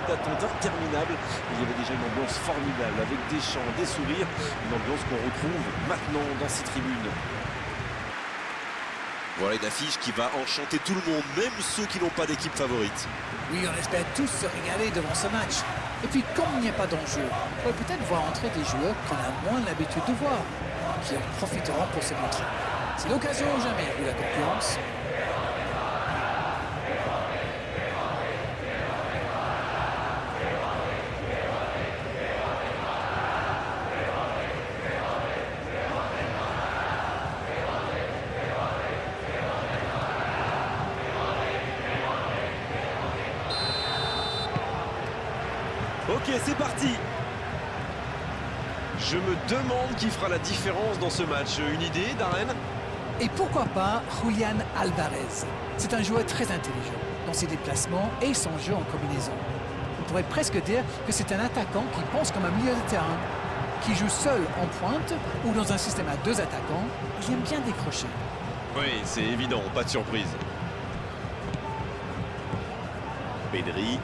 d'attente interminable. Il y avait déjà une ambiance formidable avec des chants, des sourires, une ambiance qu'on retrouve maintenant dans ces tribunes. Voilà une affiche qui va enchanter tout le monde, même ceux qui n'ont pas d'équipe favorite. Oui, on espère tous se régaler devant ce match. Et puis, comme il n'y a pas d'enjeu, on pourrait peut-être voir entrer des joueurs qu'on a moins l'habitude de voir, qui en profiteront pour se montrer. C'est l'occasion ou jamais, vu la concurrence. Ok, c'est parti. Je me demande qui fera la différence dans ce match. Une idée, Darren? Et pourquoi pas Julian Alvarez. C'est un joueur très intelligent dans ses déplacements et son jeu en combinaison. On pourrait presque dire que c'est un attaquant qui pense comme un milieu de terrain, qui joue seul en pointe ou dans un système à 2 attaquants. Il aime bien décrocher. Oui, c'est évident, pas de surprise. Pedri.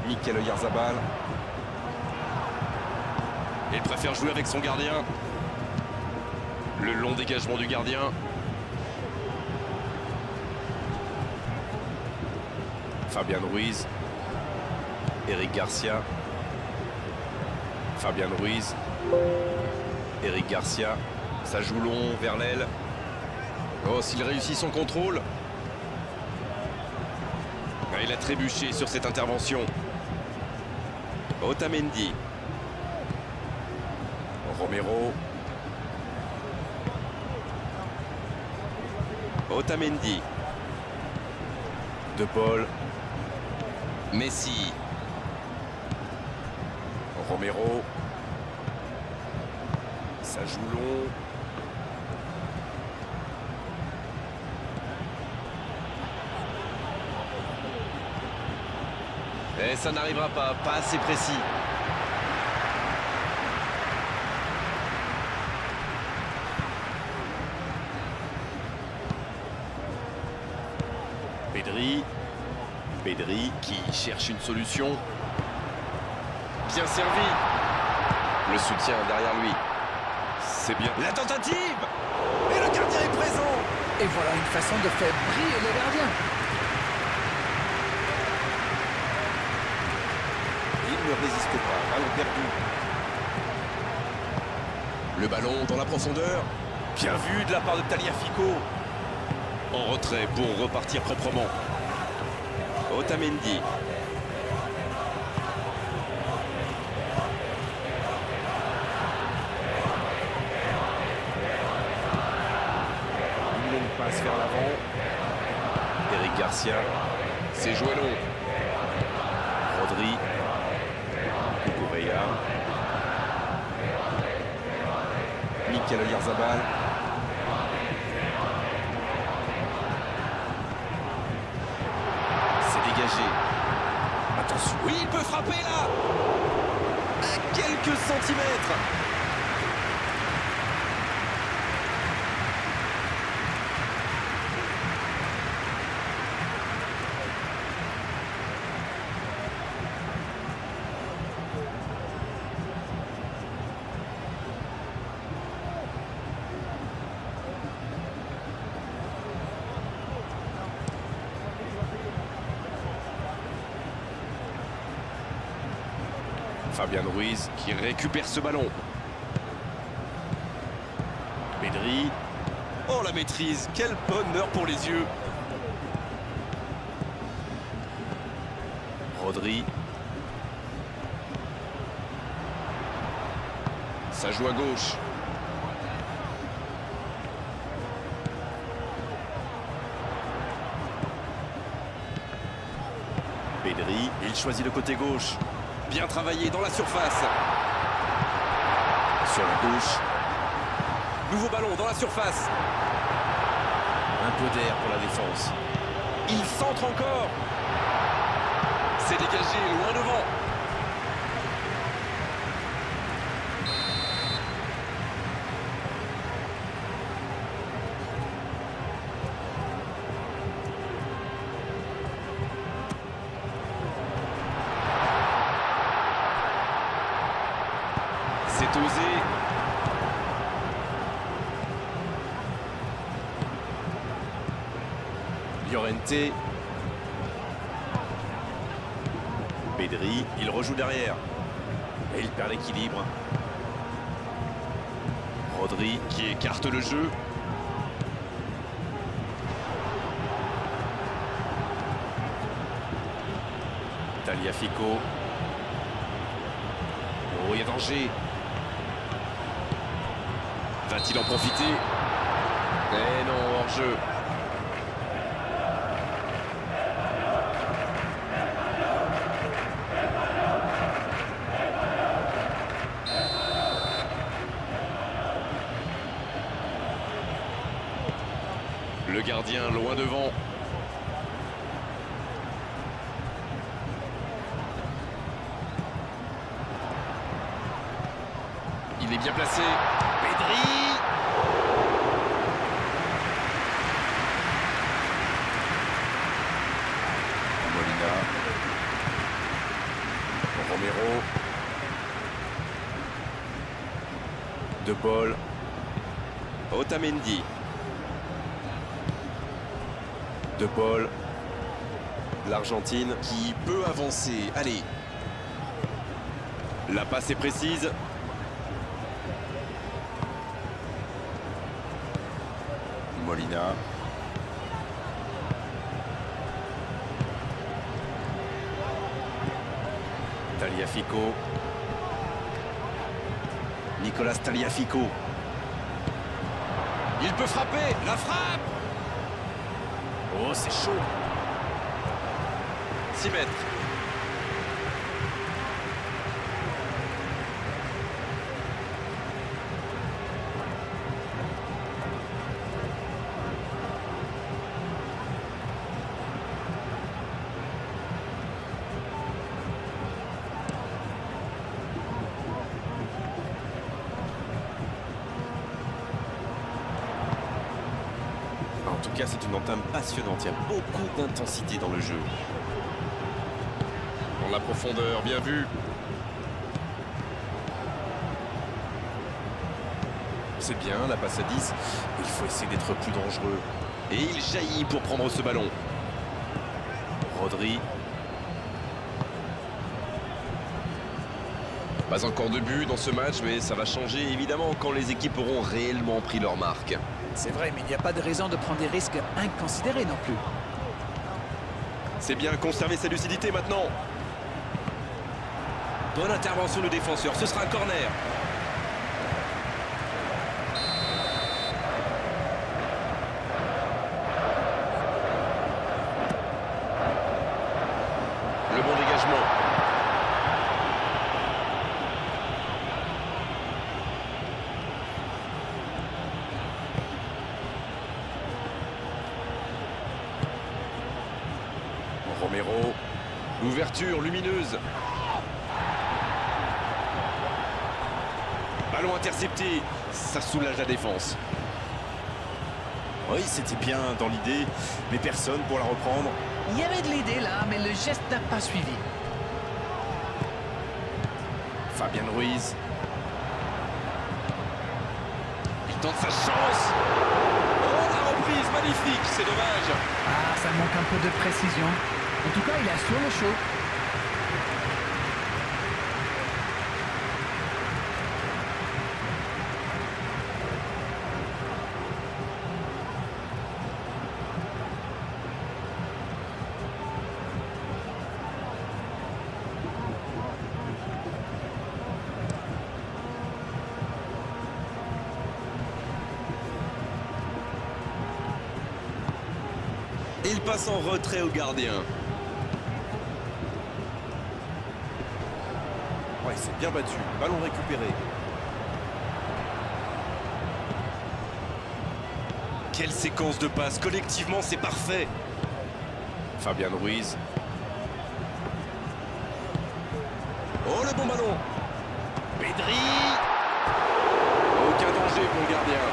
Mikel Oyarzabal. Il préfère jouer avec son gardien. Le long dégagement du gardien. Fabian Ruiz. Eric Garcia. Fabian Ruiz. Eric Garcia. Ça joue long vers l'aile. Oh, s'il réussit son contrôle. Ah, il a trébuché sur cette intervention. Otamendi. Romero. Otamendi. De Paul. Messi. Romero. Ça joue long. Et ça n'arrivera pas assez précis. Pedri qui cherche une solution. Bien servi. Le soutien derrière lui. C'est bien. La tentative. Et le gardien est présent. Et voilà une façon de faire briller le gardien. Il ne résiste pas. Ballon perdu. Le ballon dans la profondeur. Bien vu de la part de Tagliafico. En retrait pour repartir proprement. Otamendi. Une longue passe vers l'avant. Eric Garcia. C'est joué long. Rodri. Cucurella. Mikel Oyarzabal. Dégagé. Attention. Oui, il peut frapper là. À quelques centimètres. Fabian Ruiz qui récupère ce ballon. Pedri. Oh, la maîtrise. Quel bonheur pour les yeux. Rodri. Ça joue à gauche. Pedri. Il choisit le côté gauche. Bien travaillé dans la surface. Sur la gauche. Nouveau ballon dans la surface. Un peu d'air pour la défense. Il centre encore. C'est dégagé loin devant. C'est osé. Llorente. Pedri, il rejoue derrière. Et il perd l'équilibre. Rodri Qui écarte le jeu. Tagliafico. Oh, il y a danger. Va-t-il en profiter? Eh non, hors-jeu. Le gardien loin devant. Il est bien placé. Pedri. Molina. Romero. De Paul. Otamendi. De Paul. L'Argentine qui peut avancer. Allez. La passe est précise. Molina. Tagliafico. Nicolas Tagliafico. Il peut frapper. La frappe. Oh, c'est chaud. 6 mètres. En tout cas, c'est une entame passionnante. Il y a beaucoup d'intensité dans le jeu. Dans la profondeur, bien vu. C'est bien, la passe à 10. Il faut essayer d'être plus dangereux. Et il jaillit pour prendre ce ballon. Rodri. Pas encore de but dans ce match, mais ça va changer évidemment quand les équipes auront réellement pris leur marque. C'est vrai, mais il n'y a pas de raison de prendre des risques inconsidérés non plus. C'est bien conserver sa lucidité maintenant. Bonne intervention du défenseur, ce sera un corner. Le bon dégagement. Romero. L'ouverture lumineuse. Ballon intercepté. Ça soulage la défense. Oui, c'était bien dans l'idée, mais personne pour la reprendre. Il y avait de l'idée là, mais le geste n'a pas suivi. Fabien Ruiz. Il tente sa chance. Oh, la reprise magnifique, c'est dommage. Ah, ça manque un peu de précision. En tout cas, il assure le show. Il passe en retrait au gardien. Ouais, c'est bien battu. Ballon récupéré. Quelle séquence de passes. Collectivement, c'est parfait. Fabien Ruiz. Oh, le bon ballon. Pedri. Aucun danger pour le gardien.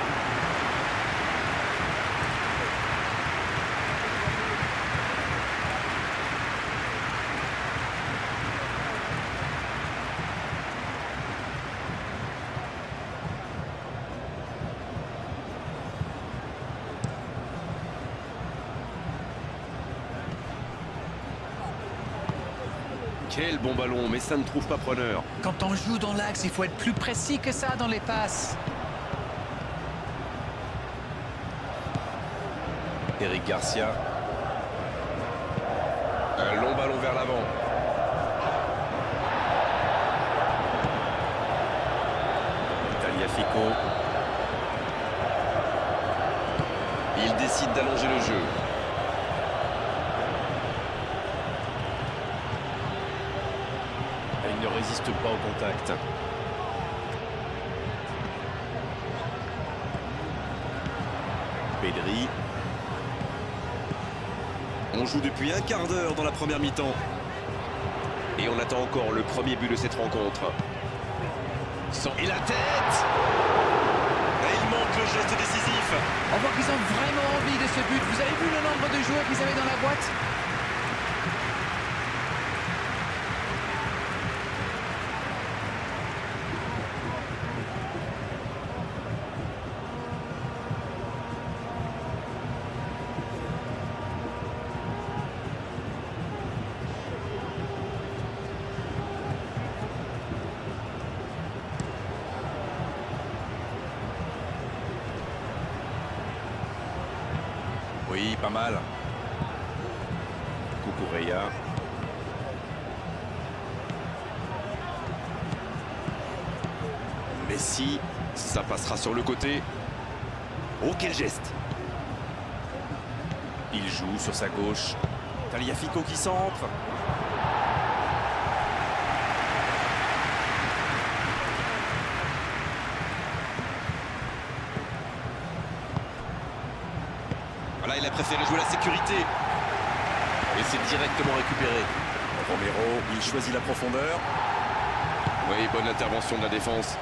Quel bon ballon, mais ça ne trouve pas preneur. Quand on joue dans l'axe, il faut être plus précis que ça dans les passes. Eric Garcia. Un long ballon vers l'avant. Tagliafico. Il décide d'allonger le jeu. Il ne résiste pas au contact. Pedri. On joue depuis un quart d'heure dans la première mi-temps. Et on attend encore le premier but de cette rencontre. Et la tête! Et il manque le geste décisif. On voit qu'ils ont vraiment envie de ce but. Vous avez vu le nombre de joueurs qu'ils avaient dans la boîte? Oui, pas mal. Cucurella. Messi, ça passera sur le côté. Oh, quel geste! Il joue sur sa gauche. Tagliafico qui centre. Voilà, il a préféré jouer la sécurité. Et c'est directement récupéré. Romero, il choisit la profondeur. Oui, bonne intervention de la défense.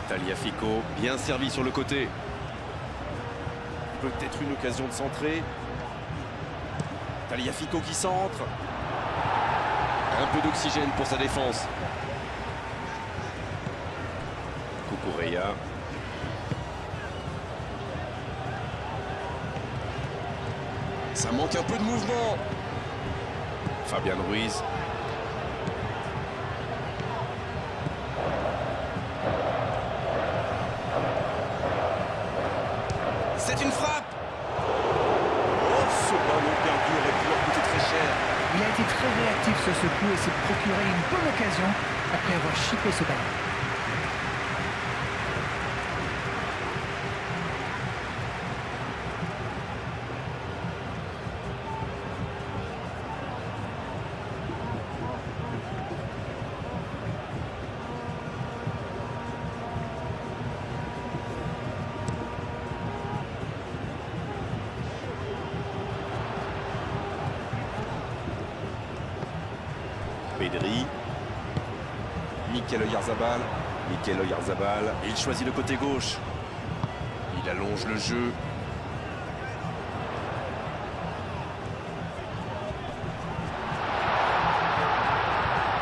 Tagliafico, Bien servi sur le côté. peut-être une occasion de centrer. Tagliafico qui centre. Un peu d'oxygène pour sa défense. Cucurella. Ça manque un peu de mouvement. Fabian Ruiz. C'est une frappe. Oh, ce ballon perdu aurait pu leur coûter très cher. Il a été très réactif sur ce coup et s'est procuré une bonne occasion après avoir chippé ce ballon. Pedri. Mikel Oyarzabal. Mikel Oyarzabal. Il choisit le côté gauche. Il allonge le jeu.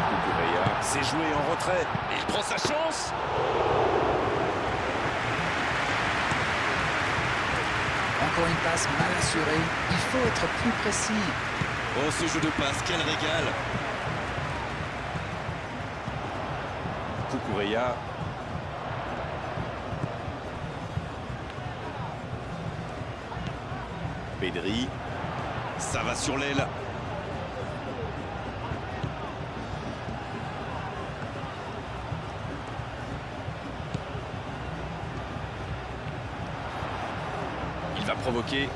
Cucurella. C'est joué en retrait. Il prend sa chance. Encore une passe mal assurée. Il faut être plus précis. Oh, ce jeu de passe, quel régal. Cucurella. Pedri. Ça va sur l'aile. Il va provoquer.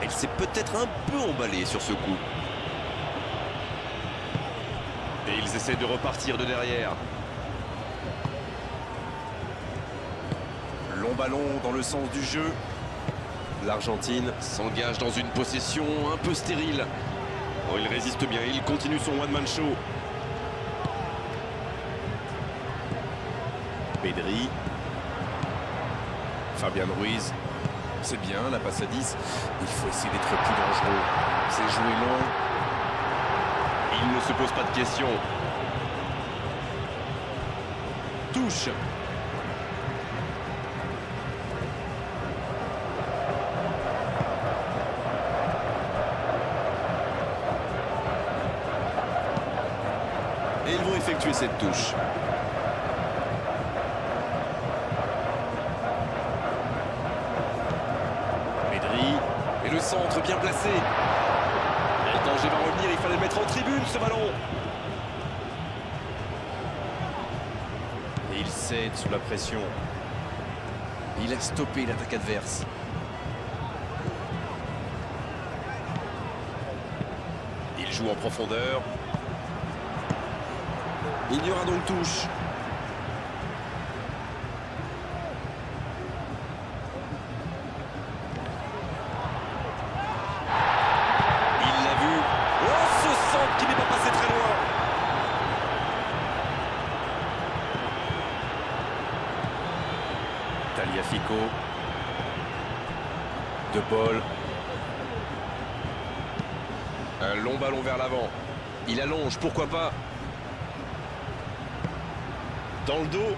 Elle s'est peut-être un peu emballée sur ce coup. Et ils essaient de repartir de derrière. Long ballon dans le sens du jeu. L'Argentine s'engage dans une possession un peu stérile. Oh, il résiste bien, il continue son one-man show. Pedri. Fabian Ruiz. C'est bien la passe à 10. Il faut essayer d'être plus dangereux. C'est joué long. Il ne se pose pas de questions. Touche. effectuer cette touche. Pedri. Et le centre bien placé. Et le danger va revenir, il fallait le mettre en tribune ce ballon. Et il cède sous la pression. Il a stoppé l'attaque adverse. Il joue en profondeur. Il y aura donc touche. Il l'a vu. Oh, ce centre qui n'est pas passé très loin. Tagliafico. De Paul. Un long ballon vers l'avant. Il allonge, pourquoi pas. Dans le dos.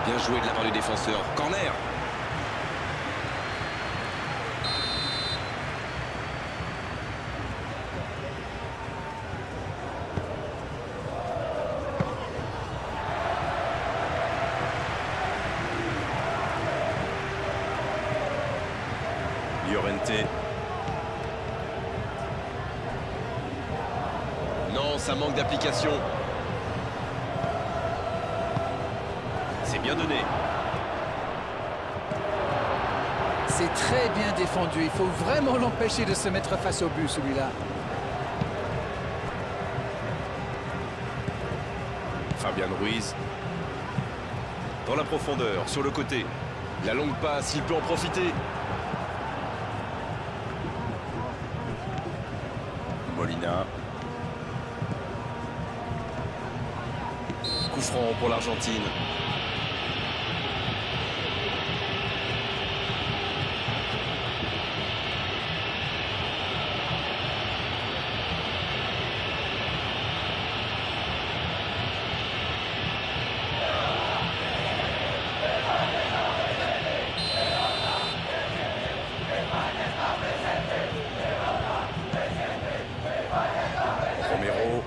Bien joué de la part du défenseur. Corner. Llorente. Non, ça manque d'application. C'est bien donné. C'est très bien défendu. Il faut vraiment l'empêcher de se mettre face au but, celui-là. Fabian Ruiz. Dans la profondeur, sur le côté. La longue passe, il peut en profiter. Molina. Coup franc pour l'Argentine. Romero.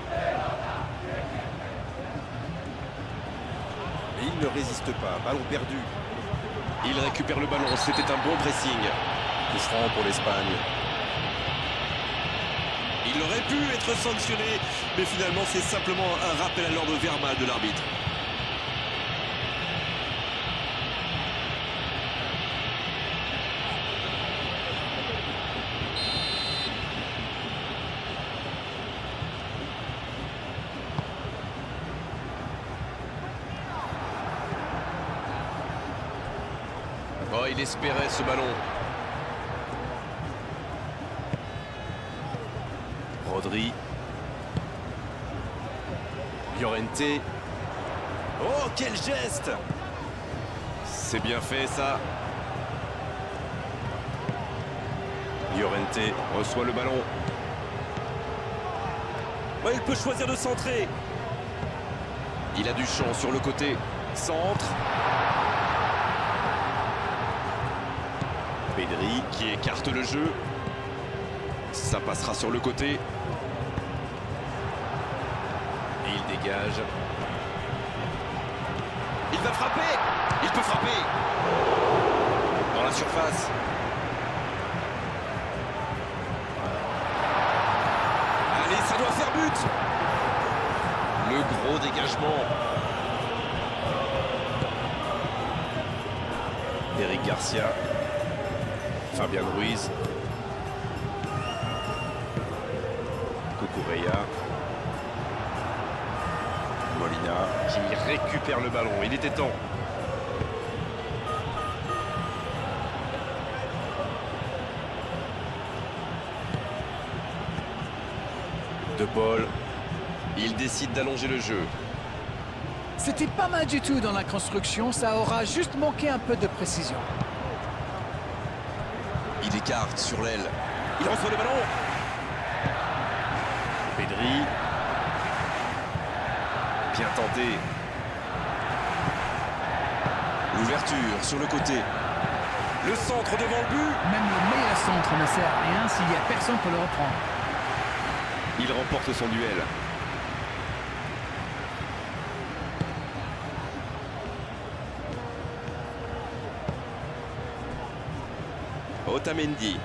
Et il ne résiste pas. Ballon perdu. Il récupère le ballon, c'était un bon pressing. Coup franc pour l'Espagne. Il aurait pu être sanctionné, mais finalement c'est simplement un rappel à l'ordre verbal de l'arbitre. Oh, il espérait ce ballon. Rodri. Llorente. Oh, quel geste! C'est bien fait ça. Llorente. Reçoit le ballon. Ouais, il peut choisir de centrer. Il a du champ sur le côté. Centre. Pedri. Qui écarte le jeu. Ça passera sur le côté. Et il dégage. Il va frapper. Il peut frapper. Dans la surface. Allez, ça doit faire but. Le gros dégagement. Eric Garcia. Fabian Ruiz. Cucurella. Molina. Qui récupère le ballon. Il était temps. De Paul. Il décide d'allonger le jeu. C'était pas mal du tout dans la construction. Ça aura juste manqué un peu de précision. Il écarte sur l'aile. Il reçoit le ballon. Pedri. Bien tenté. L'ouverture sur le côté. Le centre devant le but. Même le meilleur centre ne sert à rien s'il n'y a personne pour le reprendre. Il remporte son duel. Otamendi.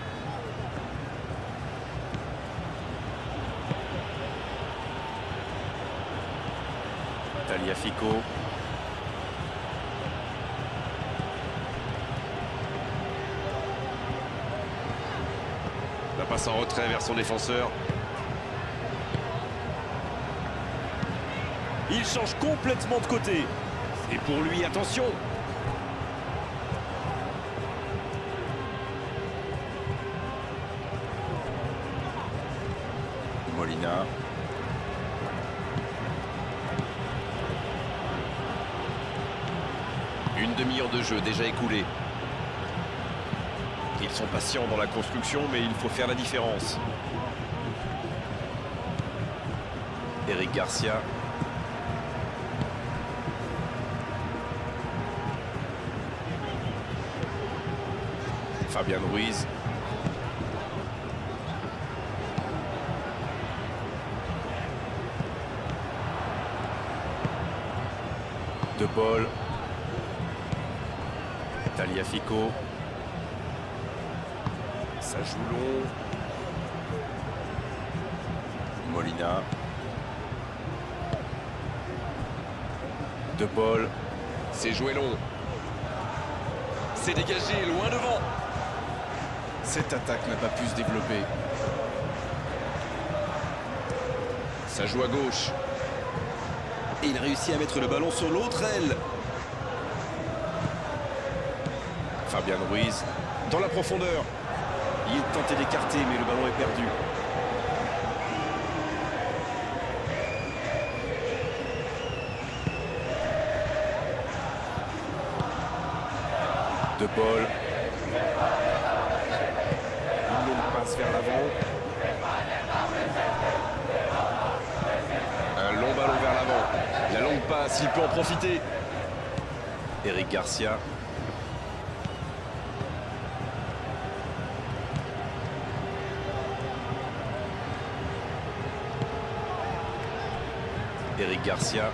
Tagliafico. La passe en retrait vers son défenseur. Il change complètement de côté. C'est pour lui, attention. Molina. Une demi-heure de jeu déjà écoulée. Ils sont patients dans la construction, mais il faut faire la différence. Eric Garcia. Fabian Ruiz. De Paul. Tagliafico. Ça joue long. Molina. De Paul. C'est joué long. C'est dégagé, loin devant. Cette attaque n'a pas pu se développer. Ça joue à gauche. Et il réussit à mettre le ballon sur l'autre aile. Fabian Ruiz. Dans la profondeur. Il tentait d'écarter, mais le ballon est perdu. De Paul. Une longue passe vers l'avant. Un long ballon vers l'avant. La longue passe, il peut en profiter. Eric Garcia. Eric Garcia.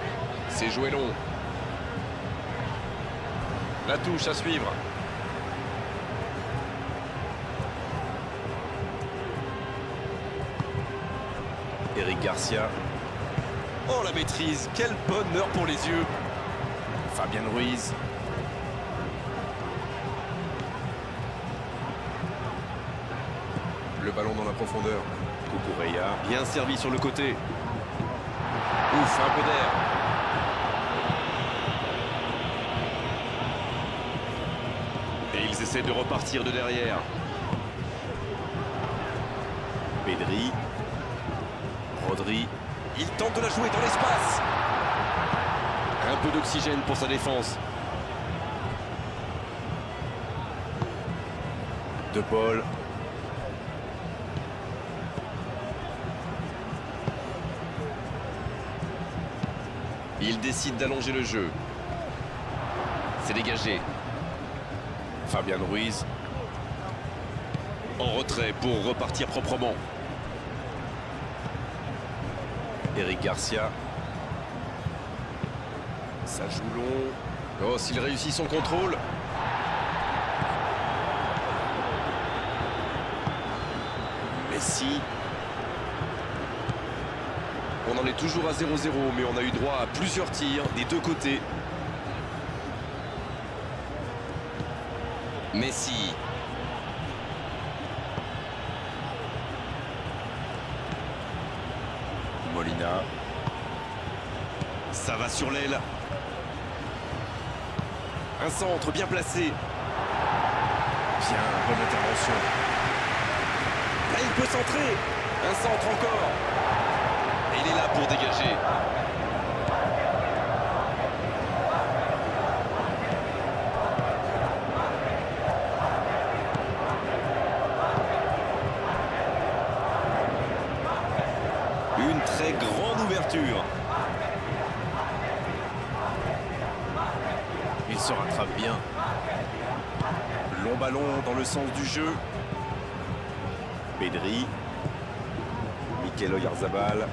C'est joué long. La touche à suivre. Eric Garcia. Oh, la maîtrise. Quel bonheur pour les yeux. Fabian Ruiz. Le ballon dans la profondeur. Cucurella. Bien servi sur le côté. Ouf, un peu d'air. Et ils essaient de repartir de derrière. Pedri. Rodri. Il tente de la jouer dans l'espace. Un peu d'oxygène pour sa défense. De Paul. Il décide d'allonger le jeu. C'est dégagé. Fabian Ruiz. En retrait pour repartir proprement. Eric Garcia. Ça joue long. Oh, s'il réussit son contrôle. Messi. On en est toujours à 0-0, mais on a eu droit à plusieurs tirs des deux côtés. Messi. Molina. Ça va sur l'aile. Un centre bien placé. Bien, bonne intervention. Là, il peut centrer. Un centre encore. Et il est là pour dégager. Une très grande ouverture. Il se rattrape bien. Long ballon dans le sens du jeu. Pedri. Mikel Oyarzabal.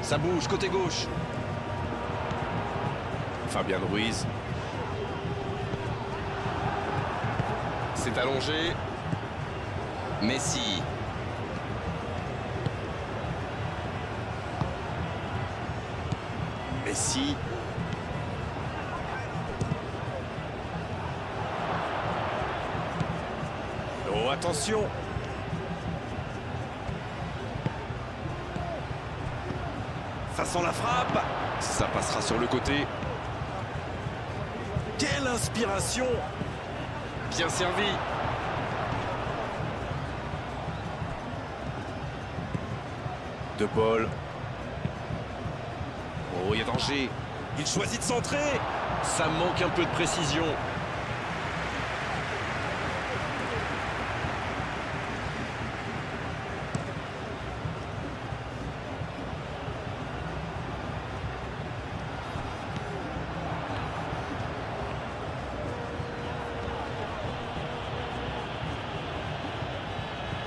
Ça bouge, côté gauche. Fabian Ruiz. C'est allongé. Messi. Messi. Oh, attention. Ça sent la frappe. Ça passera sur le côté. Quelle inspiration! Bien servi. De Paul. Oh, il y a danger. Il choisit de centrer. Ça manque un peu de précision.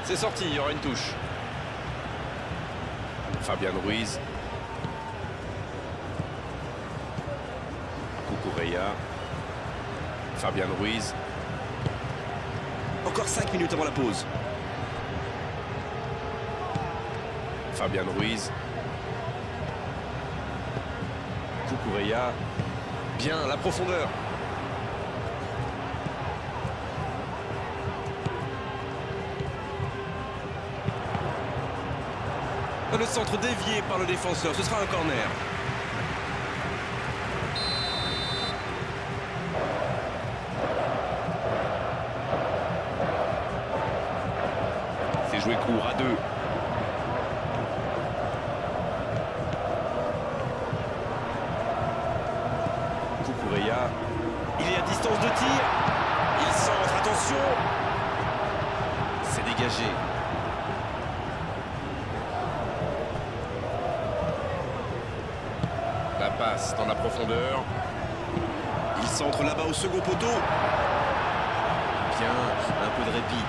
C'est sorti, il y aura une touche. Fabian Ruiz. Cucurella. Fabian Ruiz. Encore 5 minutes avant la pause. Fabian Ruiz. Cucurella. Bien, la profondeur. Le centre dévié par le défenseur, ce sera un corner. C'est joué court à 2. Cucurella. Il est à distance de tir. Il centre, attention. C'est dégagé. La passe dans la profondeur. Il centre là-bas au second poteau. Bien, un peu de répit.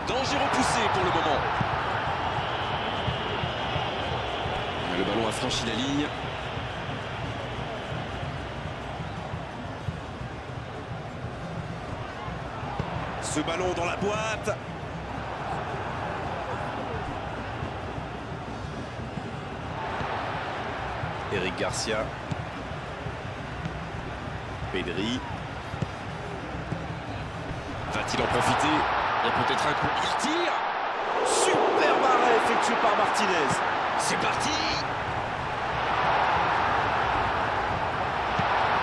Danger repoussé pour le moment. Le ballon a franchi la ligne. Ce ballon dans la boîte. Eric Garcia. Pedri. Va-t-il en profiter? Il y a peut-être un coup. Il tire. Superbe arrêt effectué par Martinez. C'est parti.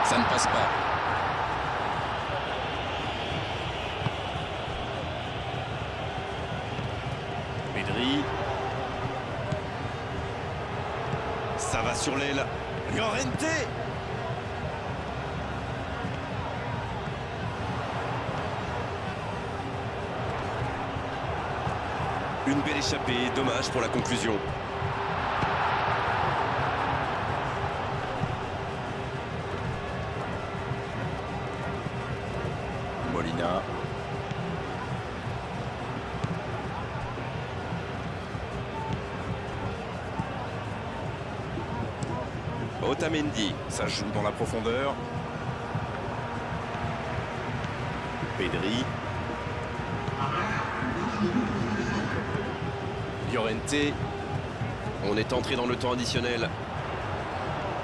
Ça ne passe pas. Pedri. Ça va sur l'aile. Llorente. Une belle échappée, dommage pour la conclusion. Molina. Otamendi. Ça joue dans la profondeur. Pedri. Llorente. On est entré dans le temps additionnel.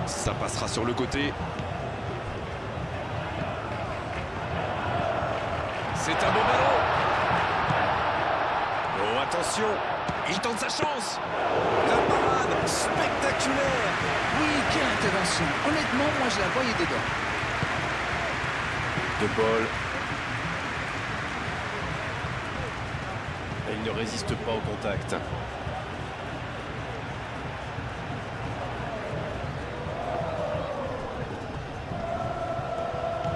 Ça passera sur le côté. C'est un beau ballon. Oh, attention. Il tente sa chance. La parade spectaculaire. Oui, quelle intervention. Honnêtement, moi je la voyais dedans. De Paul. Et il ne résiste pas au contact.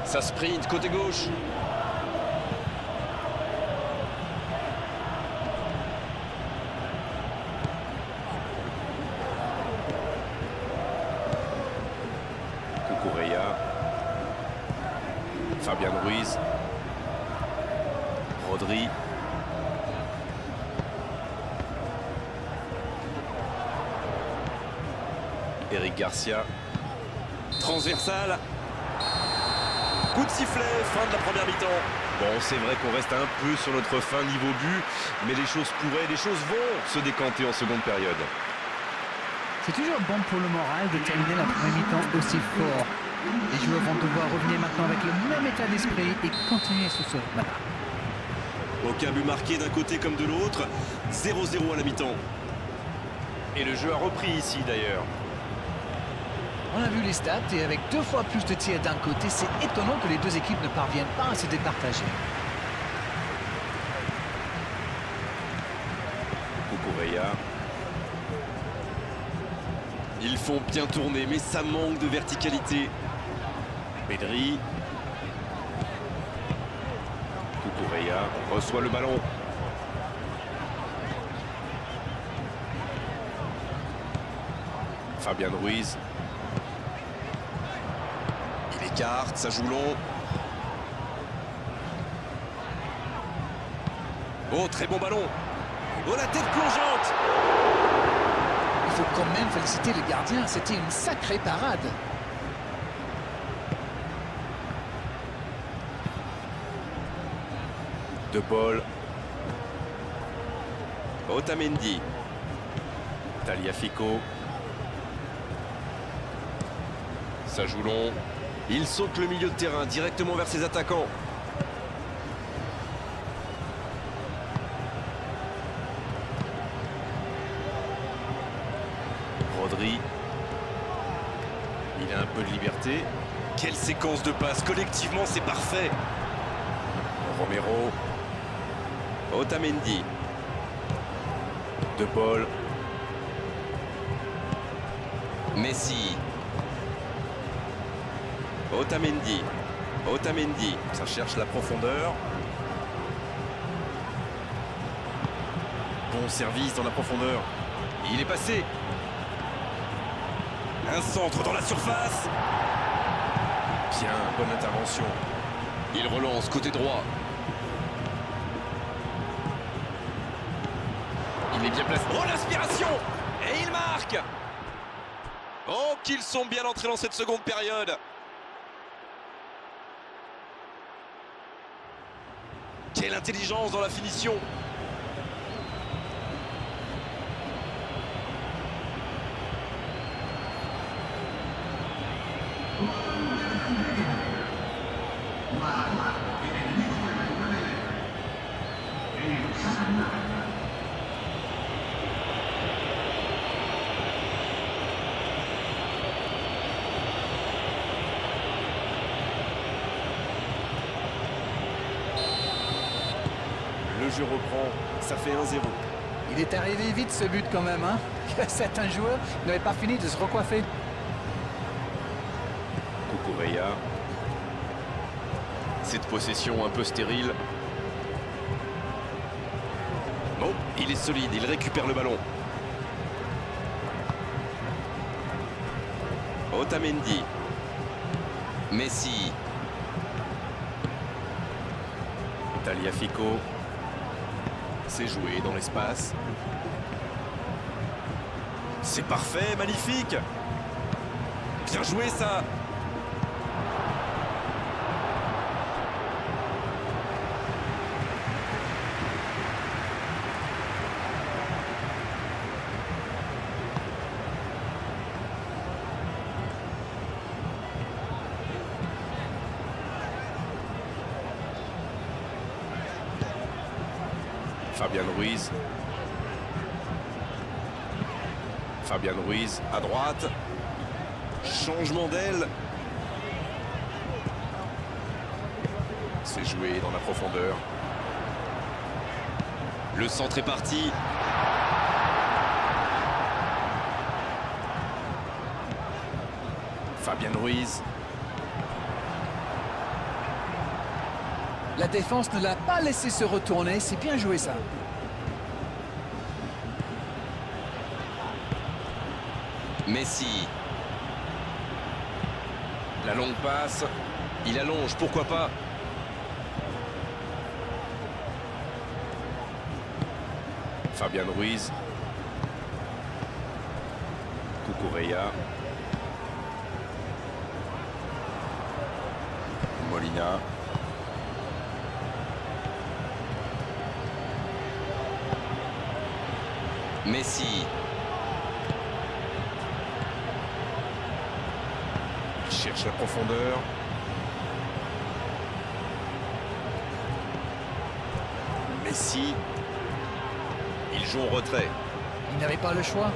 Ça sprint côté gauche. Ruiz. Rodri. Eric Garcia. Transversal. Coup de sifflet, fin de la première mi-temps. Bon, c'est vrai qu'on reste un peu sur notre fin niveau but, mais les choses vont se décanter en seconde période. C'est toujours bon pour le moral de terminer la première mi-temps aussi fort. Les joueurs vont devoir revenir maintenant avec le même état d'esprit et continuer sur ce rythme. Aucun but marqué d'un côté comme de l'autre. 0-0 à la mi-temps. Et le jeu a repris ici d'ailleurs. On a vu les stats et avec 2 fois plus de tirs d'un côté, c'est étonnant que les deux équipes ne parviennent pas à se départager. Cucurella. Ils font bien tourner, mais ça manque de verticalité. Pedri. Cucurella reçoit le ballon. Fabian Ruiz. Il écarte, ça joue long. Oh, très bon ballon. Oh, la tête plongeante. Il faut quand même féliciter le gardien, c'était une sacrée parade. De Paul. Otamendi. Tagliafico. Ça joue long. Il saute le milieu de terrain directement vers ses attaquants. Rodri. Il a un peu de liberté. Quelle séquence de passes. Collectivement, c'est parfait. Romero. Otamendi. De Paul. Messi. Otamendi. Otamendi. Ça cherche la profondeur. Bon service dans la profondeur. Il est passé. Un centre dans la surface. Bien, bonne intervention. Il relance côté droit. Il est bien placé. Oh, l'inspiration! Et il marque! Oh, qu'ils sont bien entrés dans cette seconde période. Quelle intelligence dans la finition. Le jeu reprend, ça fait 1-0. Il est arrivé vite ce but quand même, hein. Certains joueurs n'avaient pas fini de se recoiffer. Cucurella. Cette possession un peu stérile. Bon, il est solide, il récupère le ballon. Otamendi. Messi. Tagliafico. C'est joué dans l'espace. C'est parfait, magnifique. Bien joué ça. Fabian Ruiz. Fabian Ruiz à droite. Changement d'aile. C'est joué dans la profondeur. Le centre est parti. Fabian Ruiz. La défense ne l'a pas laissé se retourner, c'est bien joué ça. Messi. La longue passe. Il allonge, pourquoi pas. Fabian Ruiz. Cucurella. Molina. Messi. Il cherche la profondeur. Messi. Il joue en retrait. Il n'avait pas le choix.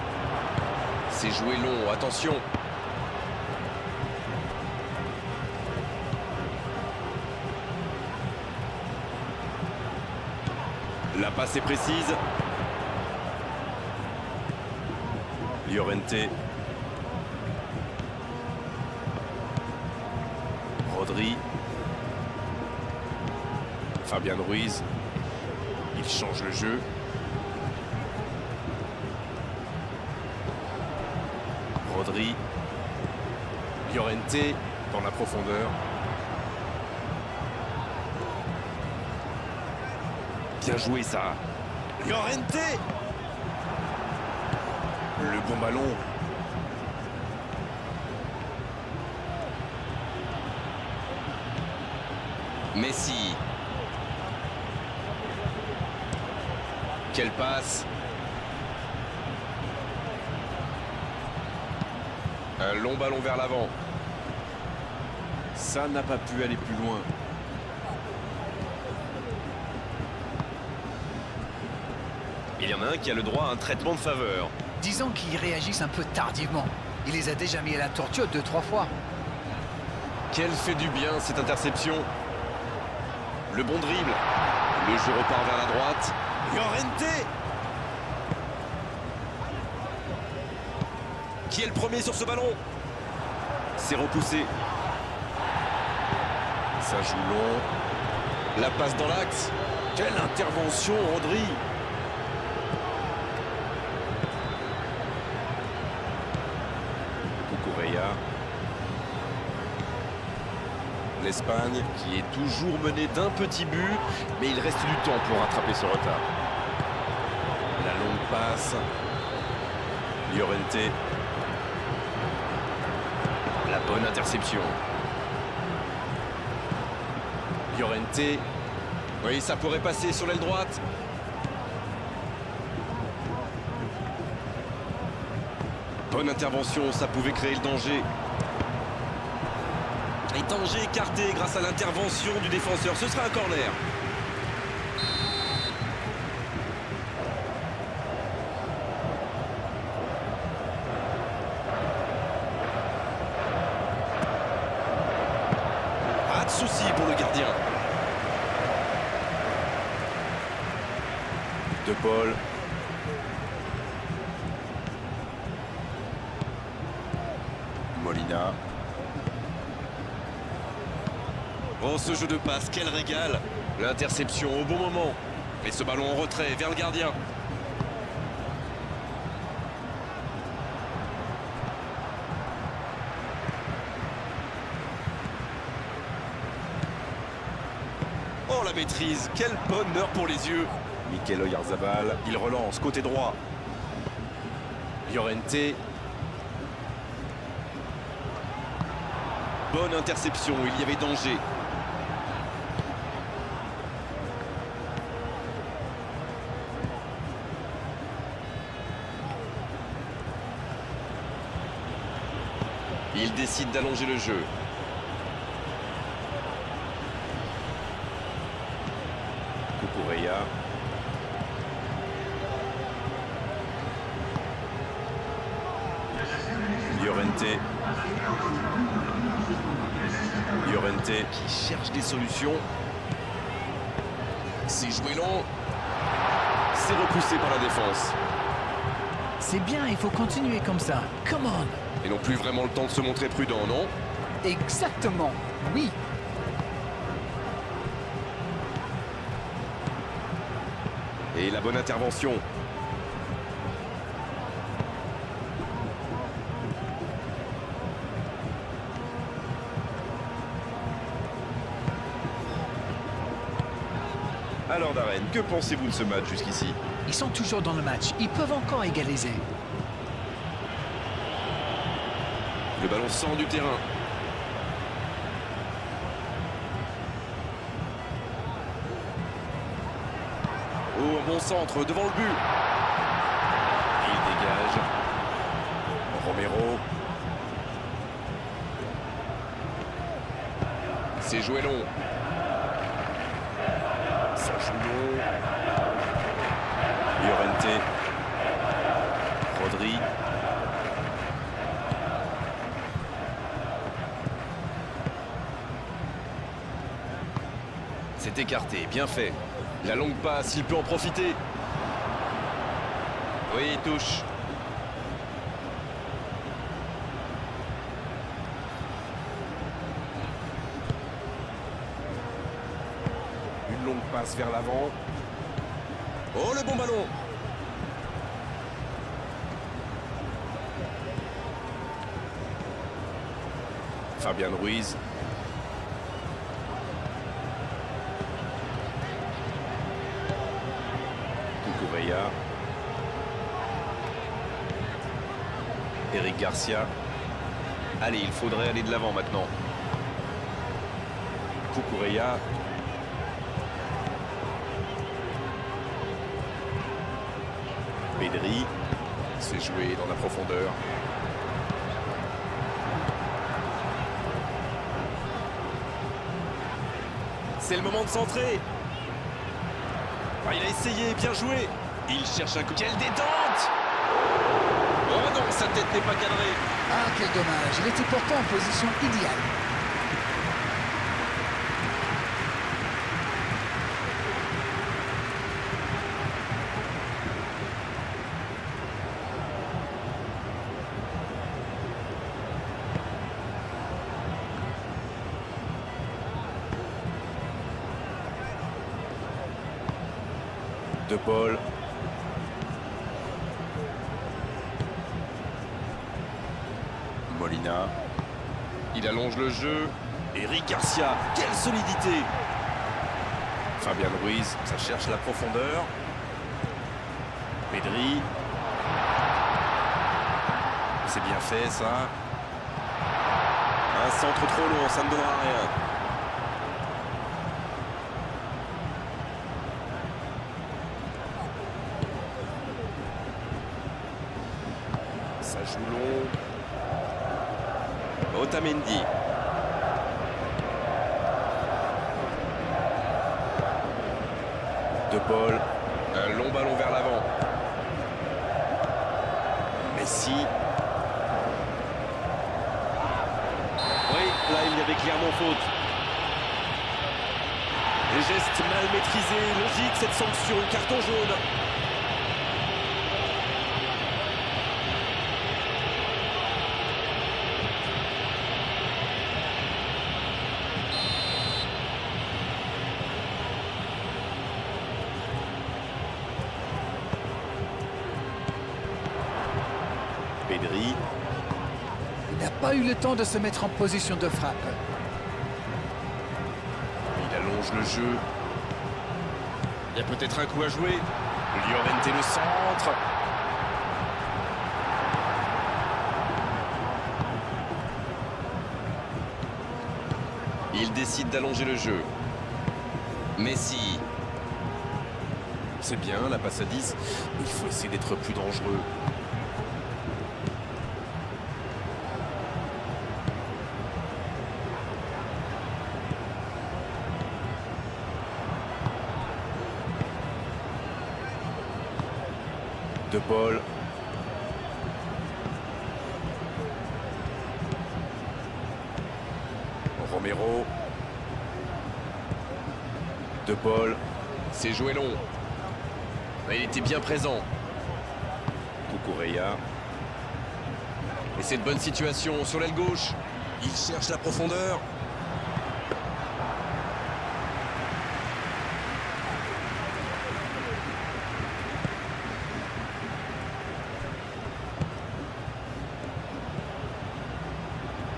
C'est joué long, attention. La passe est précise. Llorente. Rodri. Fabian Ruiz. Il change le jeu. Rodri. Llorente dans la profondeur. Bien joué ça. Llorente. Le bon ballon. Messi. Quelle passe. Un long ballon vers l'avant. Ça n'a pas pu aller plus loin. Il y en a un qui a le droit à un traitement de faveur. Disons qu'ils réagissent un peu tardivement. Il les a déjà mis à la torture 2-3 fois. Quel fait du bien cette interception. Le bon dribble. Le jeu repart vers la droite. Llorente. Qui est le premier sur ce ballon? C'est repoussé. Ça joue long. La passe dans l'axe. Quelle intervention, Rodri. Cucurella. L'Espagne Qui est toujours menée d'un petit but, mais il reste du temps pour rattraper ce retard. La longue passe. Llorente. La bonne interception. Llorente. Oui, ça pourrait passer sur l'aile droite. Bonne intervention, ça pouvait créer le danger. Et danger écarté grâce à l'intervention du défenseur. Ce sera un corner. Pas de souci pour le gardien. De Paul. Molina. Oh, ce jeu de passe, quel régal. L'interception au bon moment. Et ce ballon en retrait vers le gardien. Oh, la maîtrise, quel bonheur pour les yeux. Mikel Oyarzabal. Il relance côté droit. Llorente. Bonne interception, il y avait danger. Il décide d'allonger le jeu. Cucurella. Llorente. Llorente. Qui cherche des solutions. C'est joué long. C'est repoussé par la défense. C'est bien, il faut continuer comme ça. Come on. Ils n'ont plus vraiment le temps de se montrer prudents, non? Exactement, oui. Et la bonne intervention. Alors Darren, que pensez-vous de ce match jusqu'ici? Ils sont toujours dans le match. Ils peuvent encore égaliser. Le ballon sort du terrain. Oh, un bon centre devant le but. Il dégage. Romero. C'est joué long. Ça joue long. Llorente. Rodri. C'est écarté, bien fait. La longue passe, il peut en profiter. Oui, il touche. Une longue passe vers l'avant. Oh, le bon ballon. Fabian Ruiz. Cucurella. Eric Garcia. Allez, il faudrait aller de l'avant maintenant. Cucurella. Pedri. C'est joué dans la profondeur. C'est le moment de centrer. Ah, il a essayé, bien joué. Il cherche un coup. Quelle détente! Oh non, sa tête n'est pas cadrée. Ah, quel dommage. Il était pourtant en position idéale. De Paul. Molina. Il allonge le jeu. Eric Garcia. Quelle solidité. Fabian Ruiz. Ça cherche la profondeur. Pedri. C'est bien fait ça. Un centre trop long, ça ne donnera rien. Ça joue long. Otamendi. De Paul. Un long ballon vers l'avant. Messi. Oui, là il y avait clairement faute. Les gestes mal maîtrisés, logique cette sanction, carton jaune. Pedri. Il n'a pas eu le temps de se mettre en position de frappe. Il allonge le jeu. Il y a peut-être un coup à jouer. Llorente le centre. Il décide d'allonger le jeu. Messi. C'est bien la passe à 10. Il faut essayer d'être plus dangereux. De Paul. Romero. De Paul. C'est joué long. Mais il était bien présent. Cucurella. Et c'est une bonne situation sur l'aile gauche. Il cherche la profondeur.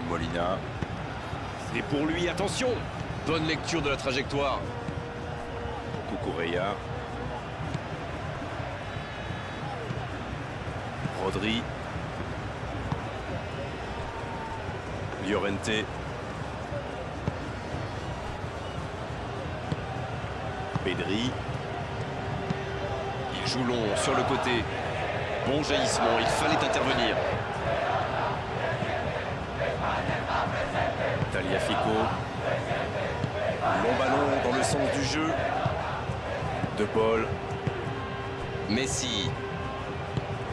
Molina. C'est pour lui, attention. Bonne lecture de la trajectoire. Cucurella. Rodri. Llorente. Pedri. Il joue long sur le côté. Bon jaillissement, il fallait intervenir. Tagliafico. Long ballon dans le sens du jeu. De Paul. Messi.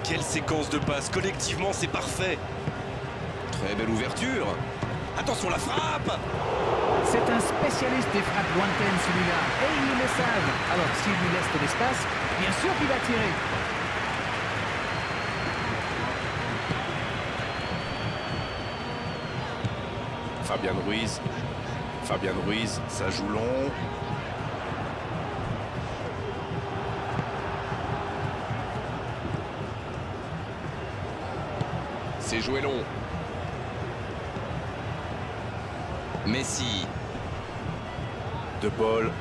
Quelle séquence de passes. Collectivement, c'est parfait. Très belle ouverture. Attention, la frappe. C'est un spécialiste des frappes lointaines celui-là, et ils le savent. Alors s'il lui laisse de l'espace, bien sûr qu'il va tirer. Fabian Ruiz. Fabian Ruiz, ça joue long. C'est joué long. Messi. De Paul.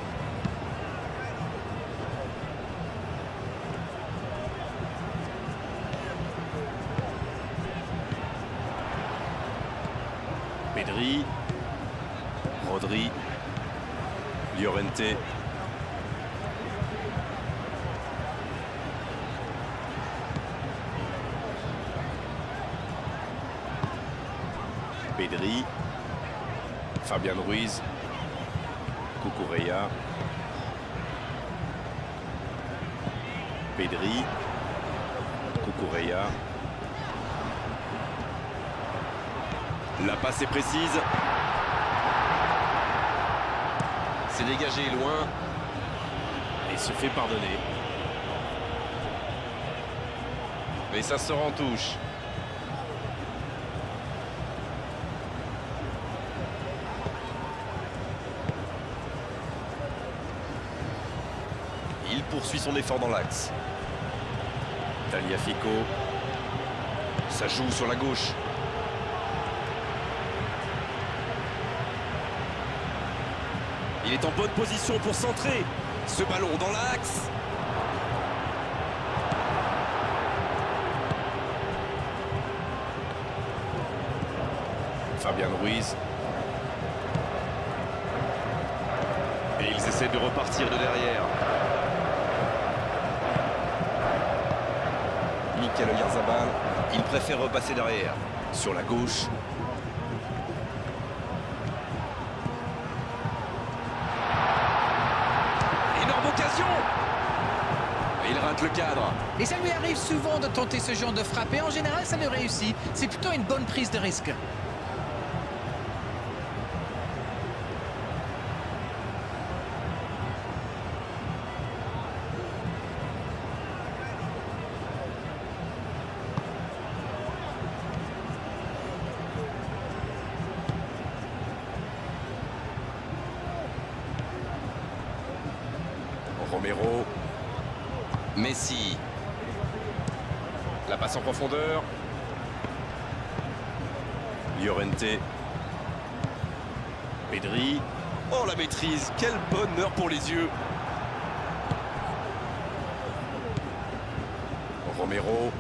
Pedri. Rodri. Llorente. Pedri. Fabian Ruiz. Cucurella. Pedri. Cucurella. La passe est précise. C'est dégagé loin. Et se fait pardonner. Mais ça sort en touche. Il poursuit son effort dans l'axe. Tagliafico. Ça joue sur la gauche. Il est en bonne position pour centrer. Ce ballon dans l'axe. Fabian Ruiz. Et ils essaient de repartir de derrière. Mikel Oyarzabal. Il préfère repasser derrière. Sur la gauche. Énorme occasion. Et il rate le cadre. Et ça lui arrive souvent de tenter ce genre de frappe, et en général ça le réussit. C'est plutôt une bonne prise de risque. Romero. Messi. La passe en profondeur. Llorente. Pedri. Oh, la maîtrise. Quel bonheur pour les yeux. Romero.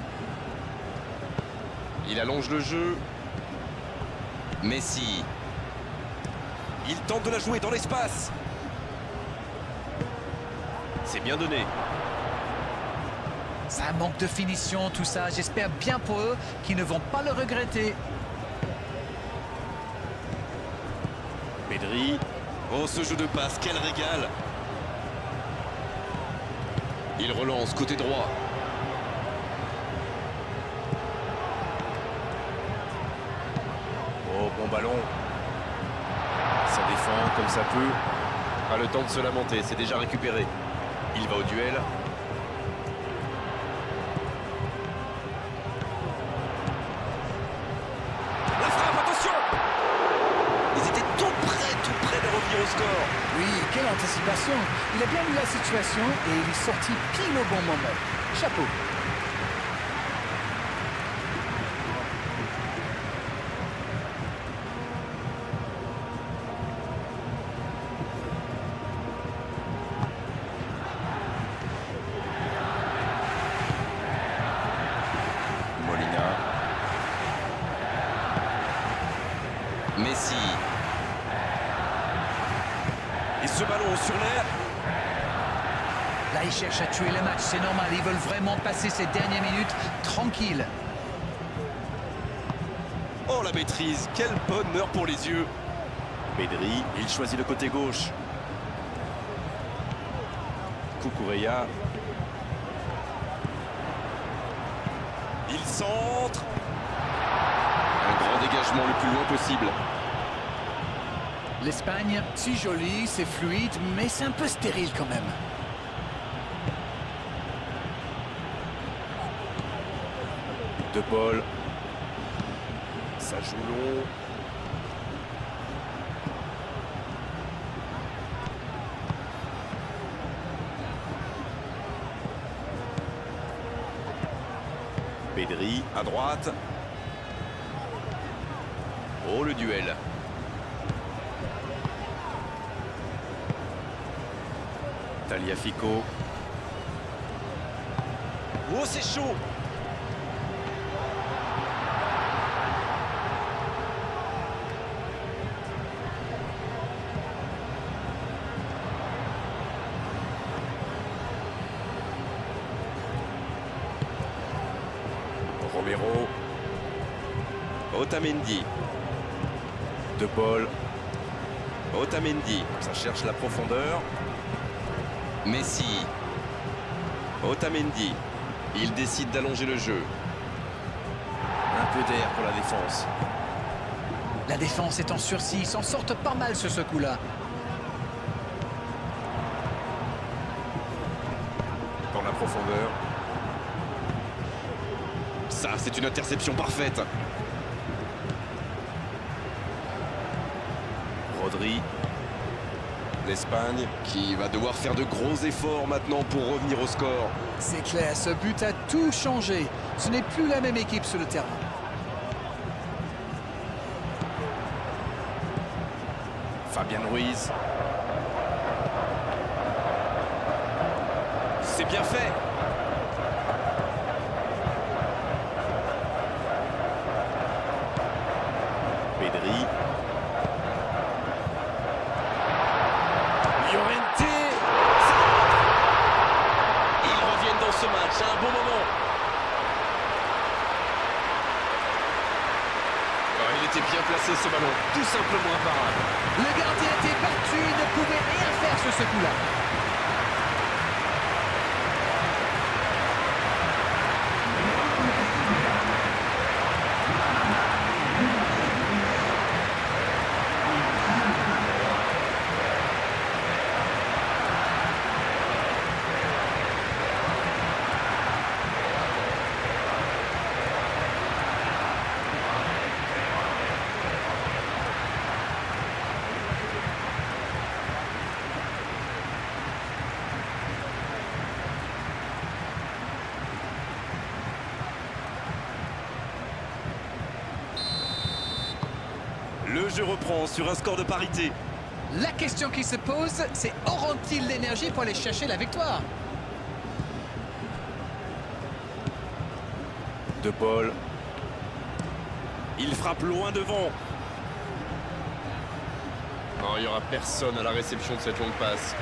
Il allonge le jeu. Messi. Il tente de la jouer dans l'espace. C'est bien donné. Ça manque de finition, tout ça. J'espère bien pour eux qu'ils ne vont pas le regretter. Pedri. Oh, ce jeu de passe, quel régal. Il relance côté droit. Oh, bon ballon. Ça défend comme ça peut. Pas le temps de se lamenter, c'est déjà récupéré. Il va au duel. La frappe, attention! Ils étaient tout près de revenir au score. Oui, quelle anticipation. Il a bien lu la situation et il est sorti pile au bon moment. Chapeau. Messi. Et ce ballon sur l'air. Là, ils cherchent à tuer le match, c'est normal. Ils veulent vraiment passer ces dernières minutes tranquilles. Oh, la maîtrise, quel bonheur pour les yeux. Pedri, il choisit le côté gauche. Cucurella. Il centre. Un grand dégagement le plus loin possible. L'Espagne, si jolie, c'est fluide, mais c'est un peu stérile quand même. De Paul. Ça joue long. Pedri à droite. Oh, le duel. Tagliafico. Oh, c'est chaud. Romero. Otamendi. De Paul. Otamendi. Ça cherche la profondeur. Messi. Otamendi. Il décide d'allonger le jeu. Un peu d'air pour la défense. La défense est en sursis, ils s'en sortent pas mal sur ce coup-là. Dans la profondeur. Ça, c'est une interception parfaite. Rodri. L'Espagne. Qui va devoir faire de gros efforts maintenant pour revenir au score. C'est clair, ce but a tout changé. Ce n'est plus la même équipe sur le terrain. Fabian Ruiz. C'est bien fait. Pedri. Llorente. Ils reviennent dans ce match à un bon moment. Il était bien placé ce ballon, tout simplement imparable. Le gardien était battu, il ne pouvait rien faire sur ce coup-là. Le jeu reprend sur un score de parité. La question qui se pose, c'est auront-ils l'énergie pour aller chercher la victoire? De Paul. Il frappe loin devant. Non, il n'y aura personne à la réception de cette longue passe.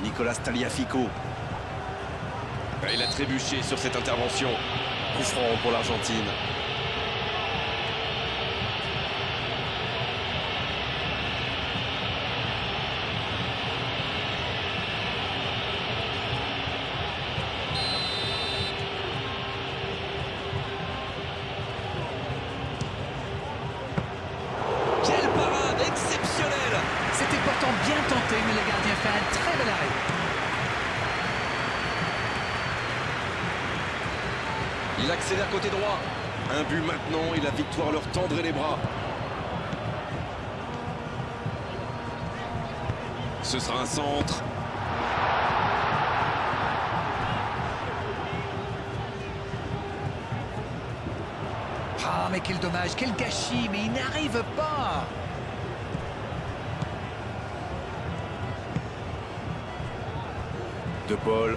Nicolas Tagliafico. Il a trébuché sur cette intervention. Coup franc pour l'Argentine. Quelle parade exceptionnelle! C'était pourtant bien tenté, mais le gardien fait un très bel arrêt. Il accélère côté droit. Un but maintenant et la victoire leur tendrait les bras. Ce sera un centre. Ah, mais quel dommage, quel gâchis, mais il n'arrive pas. De Paul.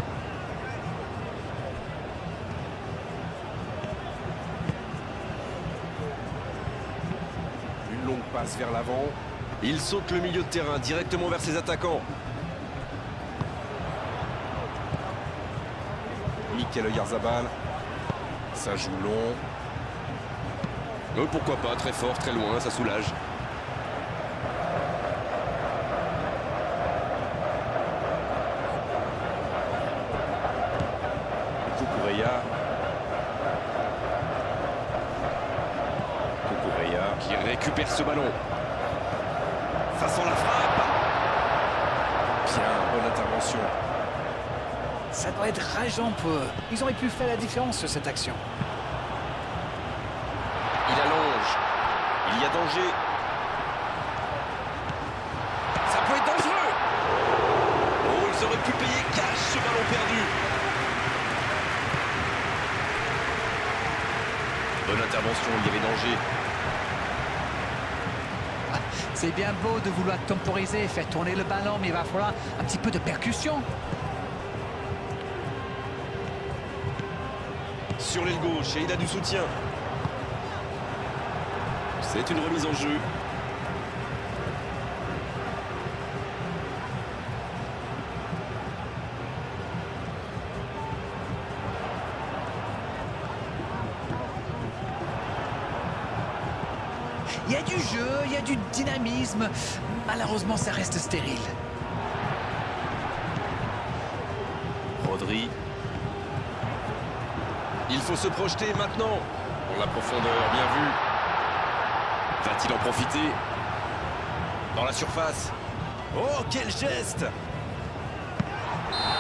Une longue passe vers l'avant. Il saute le milieu de terrain directement vers ses attaquants. Mikel Oyarzabal. Ça joue long. Pourquoi pas, très fort, très loin, ça soulage. Cucurella. Cucurella. Qui récupère ce ballon. Ça sent la frappe. Bien, bonne intervention. Ça doit être rageant pour eux. Ils auraient pu faire la différence sur cette action. Il allonge. Il y a danger. Ça peut être dangereux. Oh, ils auraient pu payer cash ce ballon perdu. Bonne intervention, il y avait danger. C'est bien beau de vouloir temporiser et faire tourner le ballon, mais il va falloir un petit peu de percussion. Sur l'aile gauche et il a du soutien. C'est une remise en jeu. Il y a du jeu, il y a du dynamisme. Malheureusement, ça reste stérile. Rodri. Il faut se projeter maintenant. Pour la profondeur, bien vu. Va-t-il en profiter? Dans la surface. Oh, quel geste!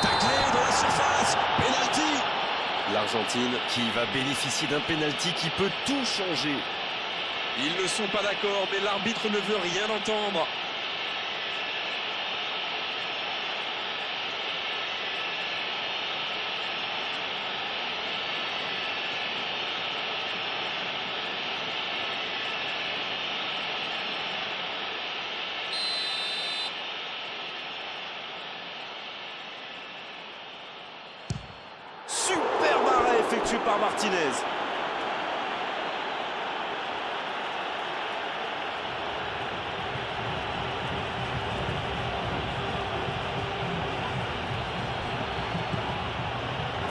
Taclé dans la surface. Penalty. L'Argentine qui va bénéficier d'un penalty qui peut tout changer. Ils ne sont pas d'accord, mais l'arbitre ne veut rien entendre. Superbe arrêt effectué par Martinez.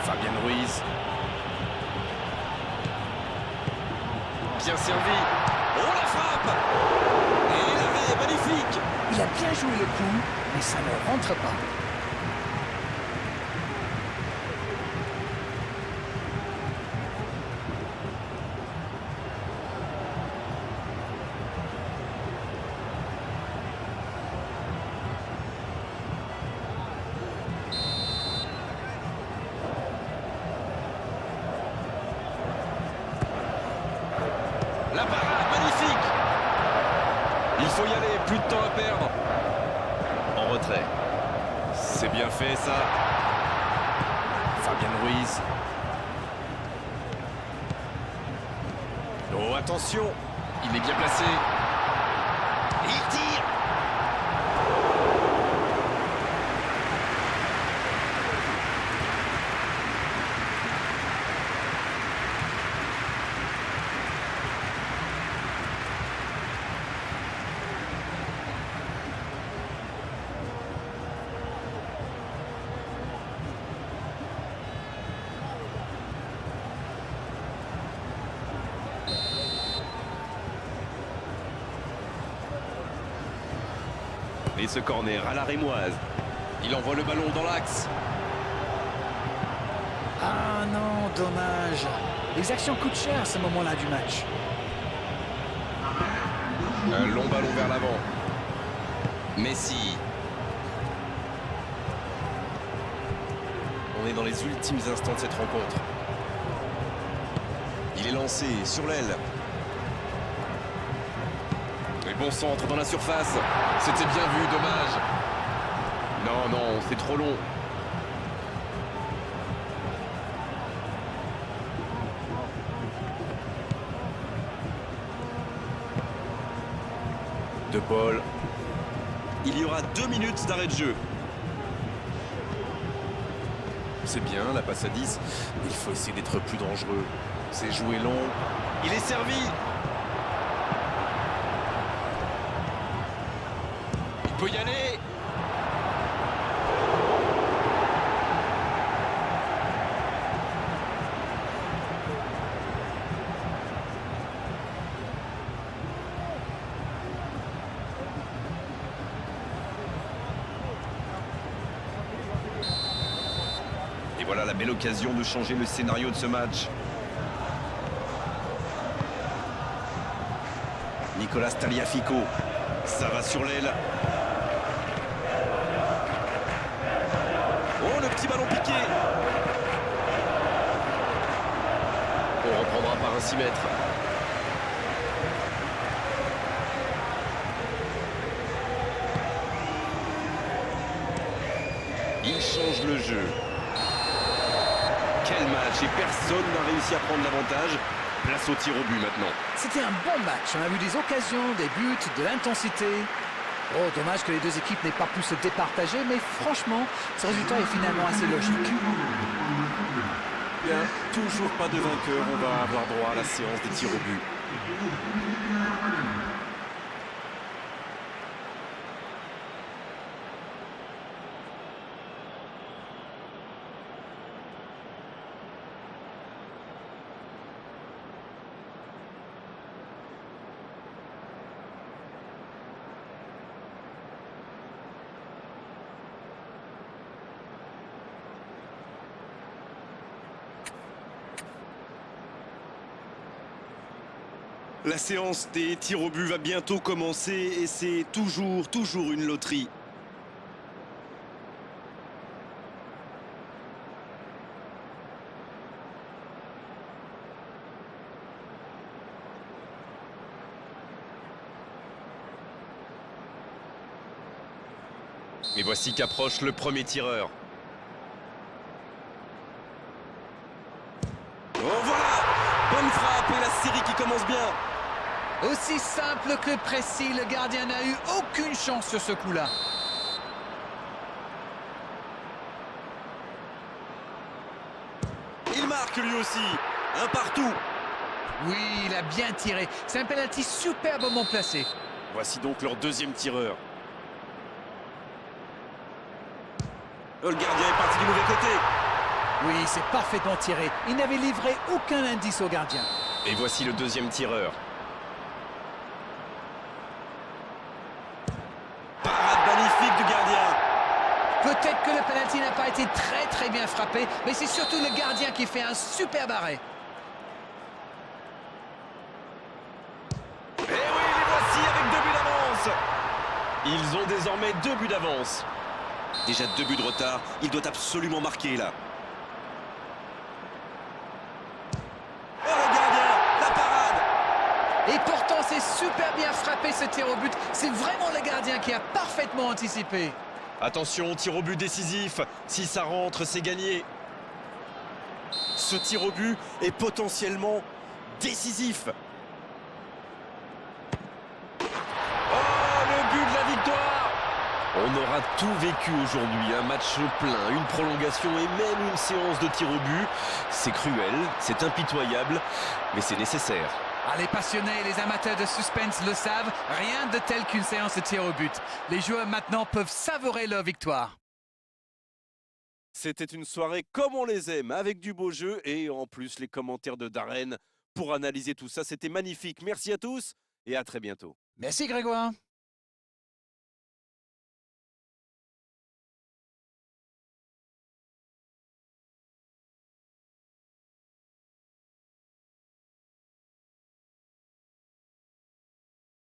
Fabien Ruiz. Bien servi. Oh, la frappe! Et l'arrêt, magnifique! Il a bien joué le coup, mais ça ne rentre pas. La parade, magnifique! Il faut y aller, plus de temps à perdre. En retrait. C'est bien fait, ça. Fabien Ruiz. Oh, attention! Il est bien placé. Et il tire! Et ce corner à la rémoise. Il envoie le ballon dans l'axe. Ah non, dommage. Les actions coûtent cher à ce moment-là du match. Un long ballon vers l'avant. Messi. On est dans les ultimes instants de cette rencontre. Il est lancé sur l'aile. Et bon centre dans la surface. C'était bien vu, dommage. Non, non, c'est trop long. De Paul. Il y aura 2 minutes d'arrêt de jeu. C'est bien, la passe à 10, mais il faut essayer d'être plus dangereux. C'est joué long. Il est servi. Il peut y aller. Et voilà la belle occasion de changer le scénario de ce match. Nicolas Tagliafico. Ça va sur l'aile. Oh, le petit ballon piqué. On reprendra par un 6 mètres. Il change le jeu. Quel match, et personne n'a réussi à prendre l'avantage. Place au tir au but maintenant. C'était un bon match. On a vu des occasions, des buts, de l'intensité. Oh, dommage que les deux équipes n'aient pas pu se départager, mais franchement, ce résultat est finalement assez logique. Bien, toujours pas de vainqueur. On va avoir droit à la séance des tirs au but. La séance des tirs au but va bientôt commencer et c'est toujours une loterie. Et voici qu'approche le premier tireur. Oh voilà! Bonne frappe et la série qui commence bien. Aussi simple que précis, le gardien n'a eu aucune chance sur ce coup-là. Il marque lui aussi. Un partout. Oui, il a bien tiré. C'est un penalty superbement placé. Voici donc leur deuxième tireur. Oh, le gardien est parti du mauvais côté. Oui, c'est parfaitement tiré. Il n'avait livré aucun indice au gardien. Et voici le deuxième tireur. Parade magnifique du gardien. Peut-être que le penalty n'a pas été très bien frappé, mais c'est surtout le gardien qui fait un superbe arrêt. Et oui, les voici avec 2 buts d'avance. Ils ont désormais 2 buts d'avance. Déjà 2 buts de retard, il doit absolument marquer là. Oh le gardien, la parade. Et pourtant, c'est super bien frappé ce tir au but. C'est vraiment le gardien qui a parfaitement anticipé. Attention, tir au but décisif. Si ça rentre, c'est gagné. Ce tir au but est potentiellement décisif. Oh, le but de la victoire! On aura tout vécu aujourd'hui, un match plein, une prolongation et même une séance de tir au but. C'est cruel, c'est impitoyable, mais c'est nécessaire. Ah, les passionnés et les amateurs de suspense le savent, rien de tel qu'une séance de tir au but. Les joueurs maintenant peuvent savourer leur victoire. C'était une soirée comme on les aime, avec du beau jeu et en plus les commentaires de Darren pour analyser tout ça. C'était magnifique. Merci à tous et à très bientôt. Merci Grégoire.